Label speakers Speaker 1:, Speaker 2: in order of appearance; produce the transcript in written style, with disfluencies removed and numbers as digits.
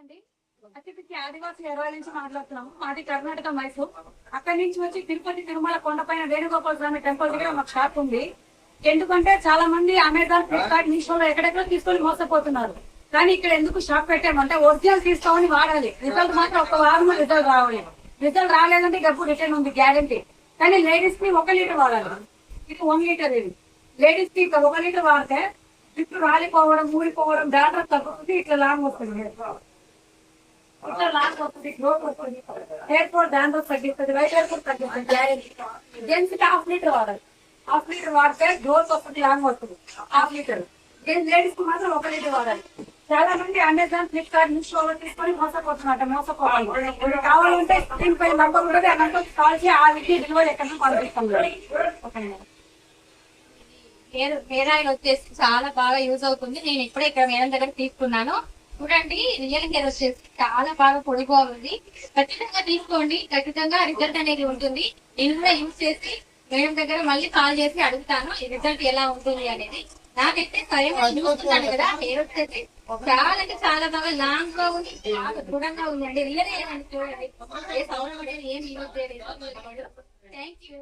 Speaker 1: అండి. అతిథికి ఆదివాసీ ఎరవాల నుంచి మాట్లాడుతున్నాము. మాది కర్ణాటక మైసూర్. అక్కడి నుంచి వచ్చి తిరుపతి తిరుమల కొండపైన వేణుగోపాల స్వామి టెంపుల్ దగ్గర మాకు షాప్ ఉంది. ఎందుకంటే చాలా మంది అమెజాన్, ఫ్లిప్కార్ట్, మీషోలో ఎక్కడెక్కడ తీసుకొని మోసపోతున్నారు. కానీ ఇక్కడ ఎందుకు షాప్ పెట్టామంటే ఒరిజినల్ తీసుకోమని వాడాలి. రిజల్ట్ మాత్రం ఒక వారంలో రిజల్ట్ రావాలి. రిజల్ట్ రాలేదంటే డబ్బు రిటర్న్ ఉంది గ్యారంటీ. కానీ లేడీస్ కి 1 లీటర్ వాడాలి. ఇది 1 లీటర్. ఇది లేడీస్ కి 1 లీటర్ వాడితే ఇప్పుడు రాలిపోవడం, ఊడిపోవడం, డాక్టర్ తగ్గుతుంది. ఇట్లా లాంగ్ వస్తుంది, ఇట్లా లాంగ్ వస్తుంది, గ్రోత్ వస్తుంది. హెయిర్ ఫాల్ డాండ్రఫ్ తగ్గిస్తుంది, వైట్ హెయిర్ కూడా తగ్గిస్తుంది గ్యారెంటీ. జెంట్స్ కి 1/2 లీటర్ వాడాలి. 1/2 లీటర్ వాడితే గ్రోత్ వస్తుంది, లాంగ్ వస్తుంది. 1/2 లీటర్. లేడీస్ కి మాత్రం 1 లీటర్ వాడాలి. చాలా మంది అమెజాన్, ఫ్లిప్కార్ట్, మీషో తీసుకొని మోసపోతున్నారు. కావాలంటే స్క్రీన్ పై నంబర్ ఉంటుంది. ఆ నంబర్ కాల్ చేసి ఆ విధి డెలివరీ ఎక్కడ పంపిస్తాం.
Speaker 2: హెయిర్ ఆయిల్ వచ్చేసి చాలా బాగా యూజ్ అవుతుంది. నేను ఇప్పుడే ఇక్కడ మేడం దగ్గర తీసుకున్నాను. చూడండి, రియల్ హెయిర్ వచ్చేసి చాలా బాగా పొడిపోతుంది. ఖచ్చితంగా తీసుకోండి, ఖచ్చితంగా రిజల్ట్ అనేది ఉంటుంది. నేను కూడా యూజ్ చేసి మేడం దగ్గర మళ్ళీ కాల్ చేసి అడుగుతాను ఈ రిజల్ట్ ఎలా ఉంటుంది అనేది. నాకైతే స్వయంగా చూస్తున్నాను కదా, హెయిర్ వచ్చేసి చాలా అంటే చాలా బాగా లాంగ్ గా ఉంది, బాగా దృఢంగా ఉందండి. రియల్ హెయిర్ అని చూడండి, ఏ సౌండ్ కూడా ఏం యూజ్ చేయలేదు. Thank you.